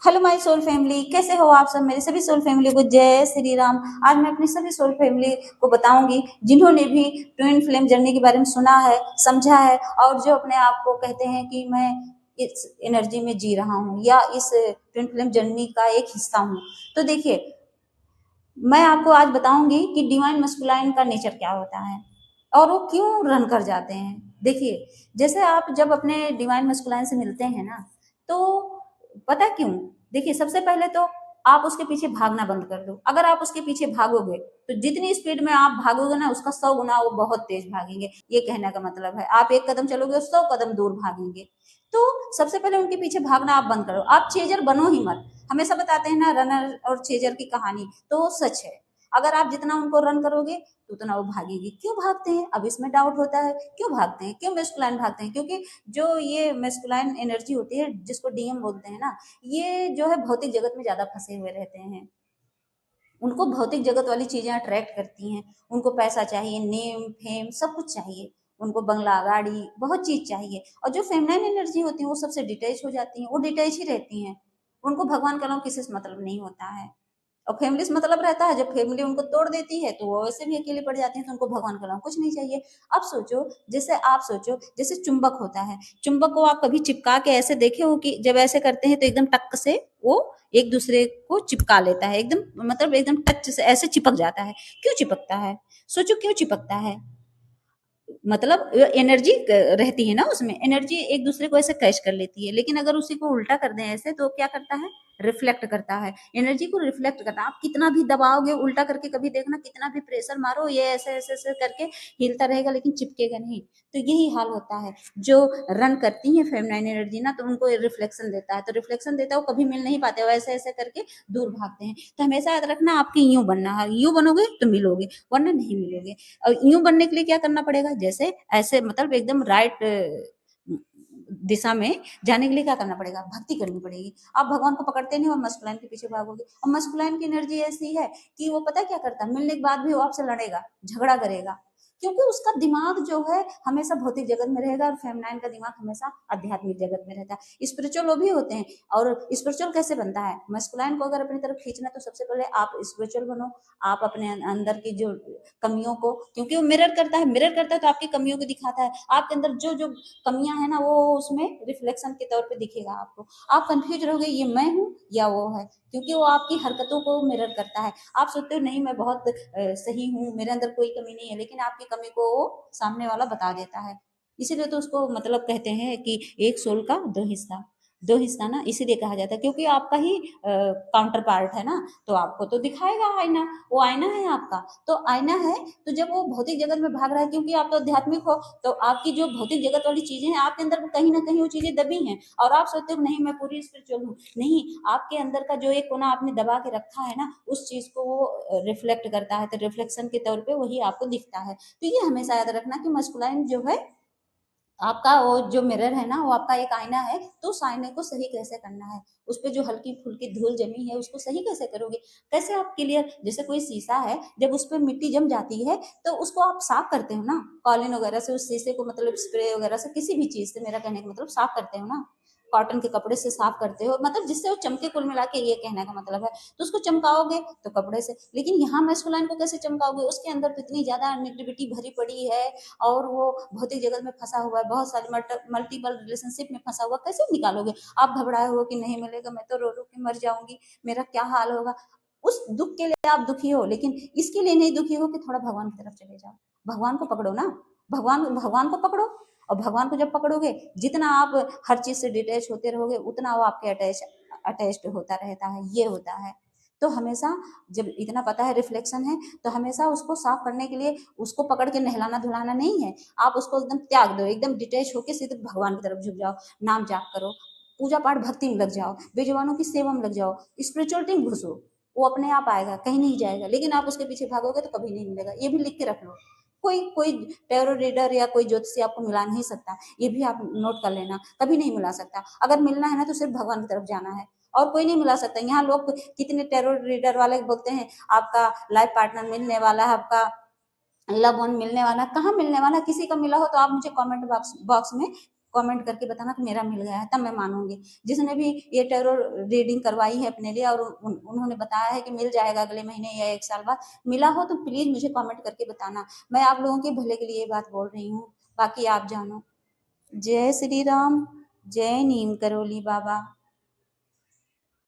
Hello my soul family, कैसे हो आप सब। मेरे सभी सोल फैमिली को जय श्री राम। आज मैं अपनी सभी सोल फैमिली को बताऊंगी जिन्होंने भी ट्विन फ्लेम जर्नी के बारे में सुना है, समझा है और जो अपने आप को कहते हैं कि मैं इस एनर्जी में जी रहा हूँ या इस ट्विन फ्लेम जर्नी का एक हिस्सा हूँ। तो देखिए, मैं आपको आज बताऊंगी कि डिवाइन मस्कुलाइन का नेचर क्या होता है और वो क्यों रन कर जाते हैं। देखिए, जैसे आप जब अपने डिवाइन मस्कुलाइन से मिलते हैं ना, तो पता क्यों। देखिए, सबसे पहले तो आप उसके पीछे भागना बंद कर दो। अगर आप उसके पीछे भागोगे तो जितनी स्पीड में आप भागोगे ना, उसका 100 गुना वो बहुत तेज भागेंगे। ये कहने का मतलब है आप एक कदम चलोगे 100 कदम दूर भागेंगे। तो सबसे पहले उनके पीछे भागना आप बंद करो। आप चेजर बनो ही मत। हमेशा बताते हैं ना रनर और चेजर की कहानी, तो वो सच है। अगर आप जितना उनको रन करोगे तो उतना वो भागेगी। क्यों भागते हैं, अब इसमें डाउट होता है, क्यों भागते हैं, क्यों मेस्कुलाइन भागते हैं। क्योंकि जो ये मेस्कुलाइन एनर्जी होती है, जिसको डीएम बोलते हैं ना, ये जो है भौतिक जगत में ज्यादा फंसे हुए रहते हैं। उनको भौतिक जगत वाली चीजें अट्रैक्ट करती हैं। उनको पैसा चाहिए, नेम फेम सब कुछ चाहिए। उनको बंगला गाड़ी बहुत चीज चाहिए। और जो फेमिनाइन एनर्जी होती है वो सबसे डिटैच हो जाती है, वो डिटैच ही रहती हैं। उनको भगवान का नाम किसी से मतलब नहीं होता है। और फैमिली से मतलब रहता है। जब फैमिली उनको तोड़ देती है तो वो वैसे भी अकेले पड़ जाते हैं, तो उनको भगवान के अलावा कुछ नहीं चाहिए। अब सोचो, जैसे आप सोचो, जैसे चुंबक होता है। चुंबक को आप कभी चिपका के ऐसे देखे हो कि जब ऐसे करते हैं तो एकदम टक से वो एक दूसरे को चिपका लेता है, एकदम मतलब एकदम टच से ऐसे चिपक जाता है। क्यों चिपकता है, सोचो क्यों चिपकता है। मतलब एनर्जी रहती है ना, उसमें एनर्जी एक दूसरे को ऐसे कैच कर लेती है। लेकिन अगर उसी को उल्टा कर दें ऐसे, तो क्या करता है, रिफ्लेक्ट करता है। एनर्जी को रिफ्लेक्ट करता है। आप कितना भी दबाओगे उल्टा करके, कभी देखना कितना भी प्रेशर मारो, ये ऐसे ऐसे ऐसे करके हिलता रहेगा लेकिन चिपकेगा नहीं। तो यही हाल होता है। जो रन करती है फेमिनाइन एनर्जी ना, तो उनको रिफ्लेक्शन देता है। तो रिफ्लेक्शन देता है, वो कभी मिल नहीं पाते, वैसे ऐसे करके दूर भागते हैं। तो हमेशा याद रखना, आपके यूं बनना है, यूं बनोगे तो मिलोगे, वरना नहीं मिलोगे। और यूं बनने के लिए क्या करना पड़ेगा, जैसे ऐसे मतलब एकदम राइट दिशा में जाने के लिए क्या करना पड़ेगा, भक्ति करनी पड़ेगी। आप भगवान को पकड़ते नहीं और मस्कुलाइन के पीछे भागोगे। और मस्कुलाइन की एनर्जी ऐसी है कि वो पता क्या करता है, मिलने के बाद भी वो आपसे लड़ेगा, झगड़ा करेगा। क्योंकि उसका दिमाग जो है हमेशा भौतिक जगत में रहेगा और फेमिनाइन का दिमाग हमेशा आध्यात्मिक जगत में रहता है। स्पिरिचुअल वो भी होते हैं। और स्पिरिचुअल कैसे बनता है, मस्कुलाइन को अगर अपनी तरफ खींचना, तो सबसे पहले आप स्पिरिचुअल बनो। आप अपने अंदर की जो कमियों को, क्योंकि वो मिरर करता है, मिरर करता है तो आपकी कमियों को दिखाता है। आपके अंदर जो जो कमियां है ना, वो उसमें रिफ्लेक्शन के तौर पे दिखेगा आपको। आप कंफ्यूज रहोगे, ये मैं हूँ या वो है, क्योंकि वो आपकी हरकतों को मिरर करता है। आप सोचते हो नहीं मैं बहुत सही हूँ, मेरे अंदर कोई कमी नहीं है, लेकिन आपकी कमी को वो सामने वाला बता देता है। इसीलिए तो उसको मतलब कहते हैं कि एक सोल का दो हिस्सा। दो हिस्सा ना इसीलिए कहा जाता है क्योंकि आपका ही काउंटर पार्ट है ना। तो आपको तो दिखाएगा आईना, वो आईना है आपका। तो आईना है, तो जब वो भौतिक जगत में भाग रहा है, क्योंकि आप तो आध्यात्मिक हो, तो आपकी जो भौतिक जगत वाली चीजें हैं आपके अंदर, कहीं ना कहीं वो चीजें दबी हैं। और आप सोचते हो नहीं मैं पूरी स्पिरिचुअल हूँ, नहीं। आपके अंदर का जो एक कोना आपने दबा के रखा है ना, उस चीज को वो रिफ्लेक्ट करता है। तो रिफ्लेक्शन के तौर पे वही आपको दिखता है। तो ये हमेशा याद रखना कि मस्कुलाइन जो है आपका, वो जो मिरर है ना, वो आपका एक आईना है। तो उस आईने को सही कैसे करना है, उस पर जो हल्की फुल्की धूल जमी है उसको सही कैसे करोगे। कैसे आप क्लियर, जैसे कोई शीशा है, जब उस पर मिट्टी जम जाती है तो उसको आप साफ करते हो ना, कॉलिन वगैरह से उस शीशे को, मतलब स्प्रे वगैरह से, किसी भी चीज से, मेरा कहने का मतलब साफ करते हो ना, कॉटन के कपड़े से साफ करते हो, मतलब जिससे वो चमके। कुल मिला के ये कहने का मतलब है। तो उसको चमकाओगे तो कपड़े से, लेकिन यहाँ मैस्कुलाइन को कैसे चमकाओगे, उसके अंदर तो इतनी ज्यादा नेगेटिविटी भरी पड़ी है। और वो भौतिक जगत में फंसा हुआ है, बहुत सारी मल्टीपल रिलेशनशिप में फंसा हुआ, कैसे निकालोगे। आप घबराए हो कि नहीं मिलेगा, मैं तो रो रो के मर जाऊंगी, मेरा क्या हाल होगा। उस दुख के लिए आप दुखी हो, लेकिन इसके लिए नहीं दुखी हो कि थोड़ा भगवान की तरफ चले जाओ। भगवान को पकड़ो ना, भगवान भगवान को पकड़ो। और भगवान को जब पकड़ोगे, जितना आप हर चीज से डिटेच होते रहोगे, उतना वो आपके अटैच्ड होता रहता है। ये होता है। तो हमेशा जब इतना पता है रिफ्लेक्शन है, तो हमेशा उसको साफ करने के लिए उसको पकड़ के नहलाना धुलाना नहीं है। आप उसको एकदम त्याग दो, एकदम डिटेच होकर सीधे भगवान की तरफ झुक जाओ। नाम जाप करो, पूजा पाठ भक्ति में लग जाओ, बेजुबानों की सेवा में लग जाओ, स्पिरिचुअलिटी में घुसो। वो अपने आप आएगा, कहीं नहीं जाएगा। लेकिन आप उसके पीछे भागोगे तो कभी नहीं मिलेगा। ये भी लिख के रख लो। कोई कोई टैरो रीडर या कोई ज्योतिषी आपको मिला नहीं सकता। ये भी आप नोट कर लेना, कभी नहीं मिला सकता। अगर मिलना है ना, तो सिर्फ भगवान की तरफ जाना है, और कोई नहीं मिला सकता। यहाँ लोग कितने टैरो रीडर वाले बोलते हैं आपका लाइफ पार्टनर मिलने वाला है, आपका लव वन मिलने वाला, कहाँ मिलने वाला। किसी का मिला हो तो आप मुझे कमेंट बॉक्स में कमेंट करके बताना कि मेरा मिल गया है, तब मैं मानूंगी। जिसने भी ये टैरो रीडिंग करवाई है अपने लिए और उन्होंने बताया है कि मिल जाएगा अगले महीने या 1 साल बाद, मिला हो तो प्लीज मुझे कमेंट करके बताना। मैं आप लोगों के भले के लिए ये बात बोल रही हूँ, बाकी आप जानो। जय श्री राम, जय नीम करोली बाबा।